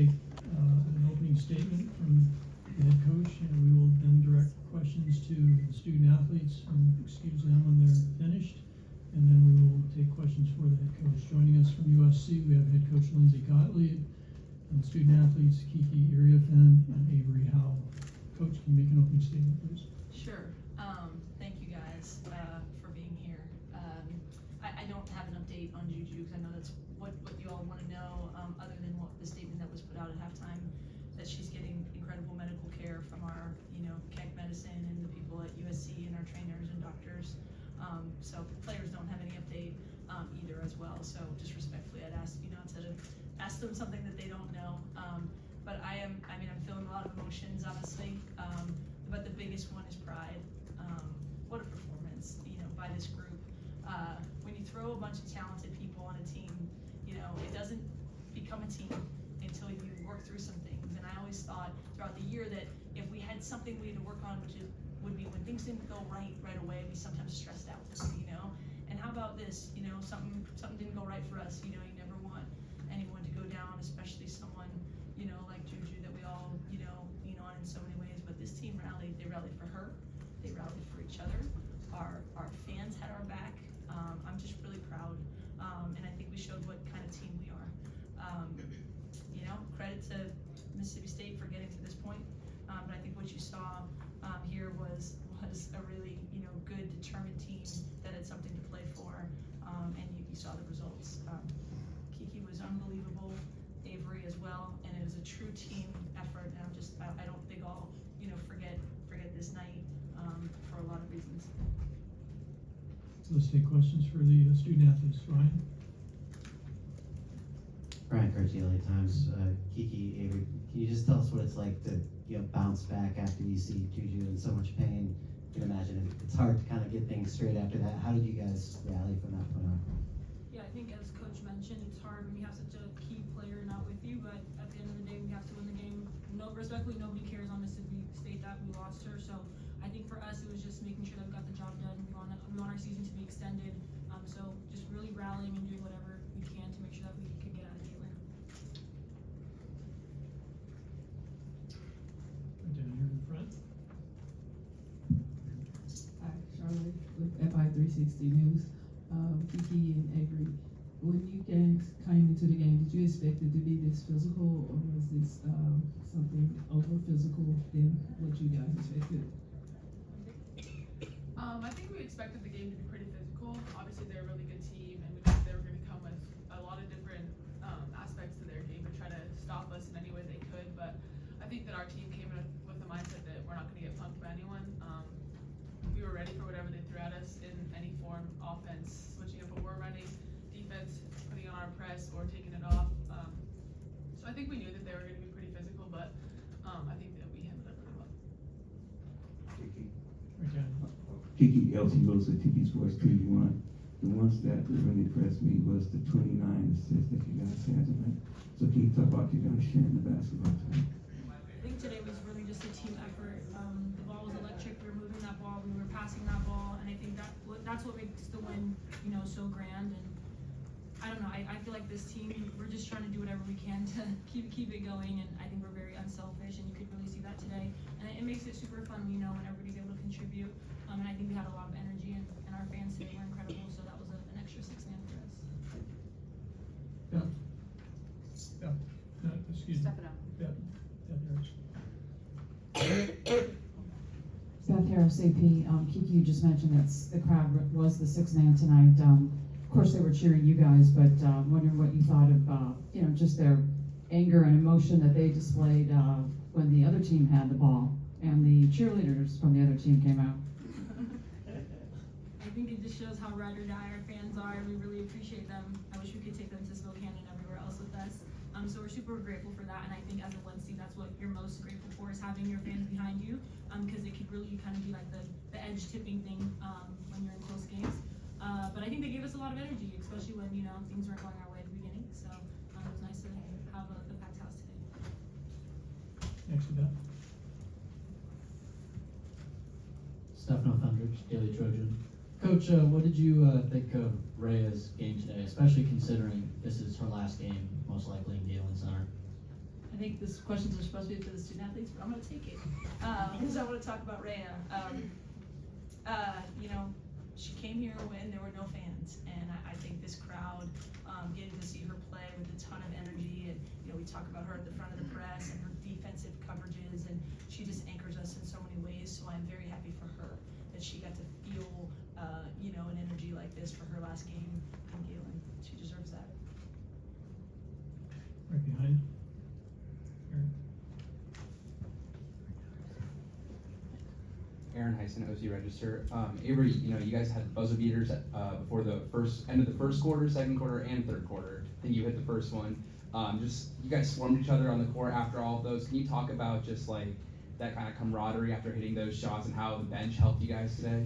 take an opening statement from the head coach, and we will then direct questions to the student athletes and excuse them when they're finished. And then we will take questions for the head coach. Joining us from USC, we have head coach Lindsay Gottlieb, and student athletes Kiki Iriafen and Avery Howell. Coach, can you make an opening statement, please? Sure. Thank you guys for being here. I don't have an update on Juju because I know that's what you all want to know, other than what the statement that was put out at halftime, that she's getting incredible medical care from our, CAC medicine and the people at USC and our trainers and doctors. So players don't have any update either as well. So just respectfully, I'd ask you not to ask them something that they don't know. But I'm feeling a lot of emotions, honestly. But the biggest one is pride. What a performance, by this group. When you throw a bunch of talented people on a team, it doesn't become a team until you work through some things. And I always thought throughout the year that if we had something we had to work on, which would be when things didn't go right away, we sometimes stressed out, And how about this, something didn't go right for us, you never want anyone to go down, especially someone, like Juju that we all, lean on in so many ways. But this team rallied. They rallied for her. They rallied for each other. Our fans had our back. I'm just really proud. And I think we showed what kind of team we are. Credit to Mississippi State for getting to this point. But I think what you saw here was a really, good, determined team that had something to play for. And you saw the results. Kiki was unbelievable. Avery as well, and it was a true team effort. And I don't think I'll, forget this night for a lot of reasons. Let's take questions for the student athletes. Ryan Curti, LA Times. Kiki, Avery, can you just tell us what it's like to bounce back after you see Juju in so much pain? You can imagine it's hard to kind of get things straight after that. How did you guys rally from that point on? Yeah, I think as Coach mentioned, it's hard when you have such a key player not with you, but at the end of the day, we have to win the game. Respectfully, nobody cares on Mississippi State that we lost her, so I think for us, it was just making sure that we got the job done. We want our season to be extended, so just really rallying and doing whatever we can to make sure that we can get out of Taylor. Right down here in the front. Hi, Charlotte with FI360 News. Kiki and Avery, when you guys came into the game, did you expect it to be this physical, or was this something over physical than what you guys expected? I think we expected the game to be pretty physical. Obviously, they're a really good team, and we knew they were going to come with a lot of different aspects to their game and try to stop us in any way they could. But I think that our team came in with the mindset that we're not going to get punked by anyone. We were ready for whatever they threw at us in any form, offense, switching up what we're running, defense, putting on our press or taking it off. So I think we knew that they were going to be pretty physical, but I think that we handled it really well. Right down. Kiki, LT Rose at TV Sports TV 1. The one stat that really impressed me was the 29 assists that you guys had tonight. So can you talk about you guys sharing the basketball tonight? I think today was really just a team effort. The ball was electric. We were moving that ball. We were passing that ball, and I think that's what makes the win, so grand. And I don't know. I feel like this team, we're just trying to do whatever we can to keep it going, and I think we're very unselfish, and you could really see that today. And it makes it super fun, when everybody's able to contribute. And I think we had a lot of energy, and our fans today were incredible. So that was an extra 6 man for us. Yeah. No, excuse me. Step it up. Yeah. Beth Harris, AP. Kiki, you just mentioned that the crowd was the 6 man tonight. Of course, they were cheering you guys, but wondering what you thought of, just their anger and emotion that they displayed when the other team had the ball and the cheerleaders from the other team came out. I think it just shows how ride or die our fans are. We really appreciate them. I wish we could take them to Spokane and everywhere else with us. So we're super grateful for that, and I think as a Lindsay, that's what you're most grateful for, is having your fans behind you, because it could really kind of be like the edge tipping thing when you're in close games. But I think they gave us a lot of energy, especially when things weren't going our way at the beginning. So it was nice to have the packed house today. Next to that. Stefano Thundridge, Daily Trojan. Coach, what did you think of Rhea's game today, especially considering this is her last game, most likely in Galen Center? I think these questions are supposed to be for the student athletes, but I'm gonna take it, because I wanna talk about Rhea. You know, she came here to win, there were no fans, and I think this crowd, getting to see her play with a ton of energy, and, you know, we talk about her at the front of the press and her defensive coverages, and she just anchors us in so many ways, so I'm very happy for her that she got to feel, you know, an energy like this for her last game in Galen. She deserves that. Right behind. Aaron Heisen, OC Register. Avery, you know, you guys had buzzer beaters at, before the end of the first quarter, second quarter, and third quarter. I think you hit the first one. Just you guys swarmed each other on the court after all of those. Can you talk about just like that kind of camaraderie after hitting those shots and how the bench helped you guys today?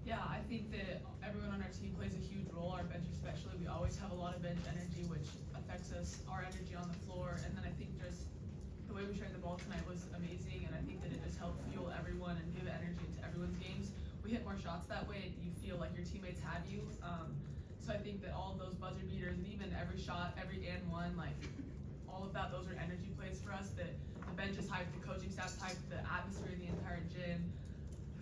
Yeah, I think that everyone on our team plays a huge role. Our bench especially, we always have a lot of bench energy, which affects our energy on the floor. And then I think just the way we shared the ball tonight was amazing, and I think that it just helped fuel everyone and give energy into everyone's games. We hit more shots that way, and you feel like your teammates have you. So I think that all of those buzzer beaters, and even every shot, every and one, like all of that, those are energy plays for us. That the bench is hyped, the coaching staff's hyped, the atmosphere in the entire gym.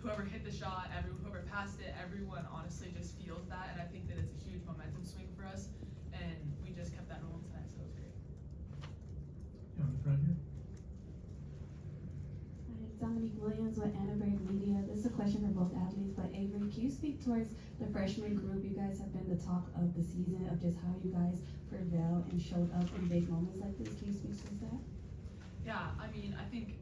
Whoever hit the shot, whoever passed it, everyone honestly just feels that, and I think that it's a huge momentum swing for us, and we just kept that rolling tonight, so it was great. Down the front here. Hi, Dominique Williams with Annenberg Media. This is a question for both athletes, but Avery, can you speak towards the freshman group? You guys have been the talk of the season, of just how you guys prevailed and showed up in big moments like this. Can you speak towards that? Yeah, I mean, I think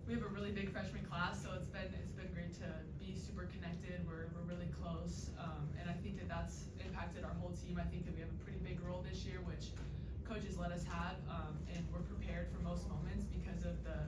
we have a really big freshman class, so it's been great to be super connected. We're really close, and I think that that's impacted our whole team. I think that we have a pretty big role this year, which coaches let us have, and we're prepared for most moments because of the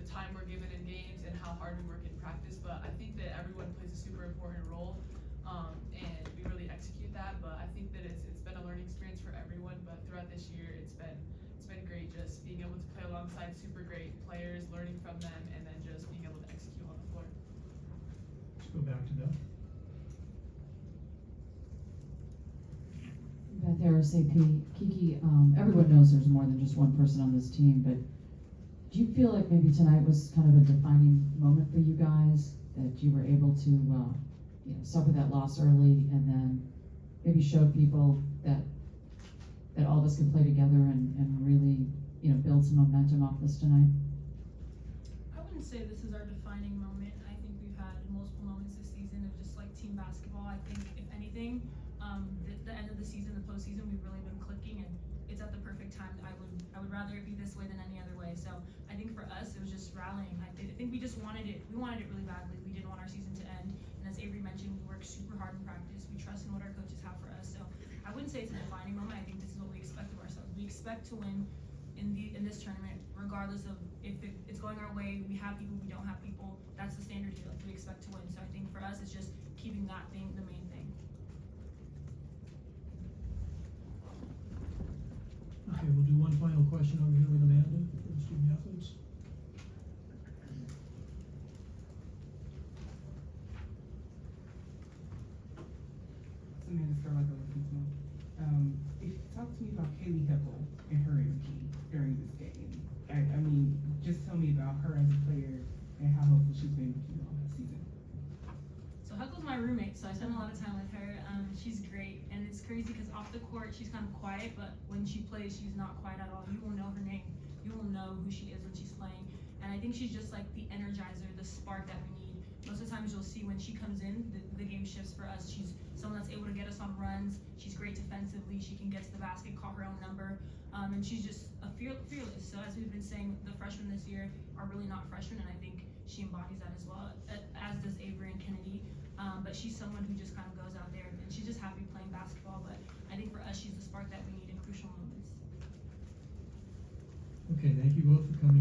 time we're given in games and how hard we work in practice. But I think that everyone plays a super important role, and we really execute that. But I think that it's been a learning experience for everyone. But throughout this year, it's been great just being able to play alongside super great players, learning from them, and then just being able to execute on the floor. Let's go back to Beth. Beth Harris, AP. Kiki, everyone knows there's more than just one person on this team, but do you feel like maybe tonight was kind of a defining moment for you guys, that you were able to suffer that loss early and then maybe showed people that all of us can play together and really build some momentum off this tonight? I wouldn't say this is our defining moment. I think we've had multiple moments this season of just like team basketball. I think if anything, the end of the season, the postseason, we've really been clicking, and it's at the perfect time. I would rather it be this way than any other way. So I think for us, it was just rallying. I think we just wanted it. We wanted it really badly. We didn't want our season to end. And as Avery mentioned, we work super hard in practice. We trust in what our coaches have for us. So I wouldn't say it's a defining moment. I think this is what we expect of ourselves. We expect to win in this tournament, regardless of if it's going our way. We have people, we don't have people. That's the standard here. Like, we expect to win. So I think for us, it's just keeping that thing the main thing. Okay, we'll do one final question over here with Amanda for the student athletes. Amanda Scarlett with Pizza. If you talk to me about Kaylee Heppel and her energy during this game, I mean, just tell me about her as a player and how helpful she's been with you all this season. So Huckle's my roommate, so I spend a lot of time with her. She's great, and it's crazy because off the court she's kind of quiet, but when she plays, she's not quiet at all. You will know her name. You will know who she is when she's playing, and I think she's just like the energizer, the spark that we need. Most of the times you'll see when she comes in, the game shifts for us. She's someone that's able to get us on runs. She's great defensively. She can get to the basket, call her own number, and she's just fearless. So as we've been saying, the freshmen this year are really not freshmen, and I think she embodies that as well, as does Avery and Kennedy. But she's someone who just kind of goes out there, and she's just happy playing basketball. But I think for us, she's the spark that we need in crucial moments. Okay, thank you both for coming.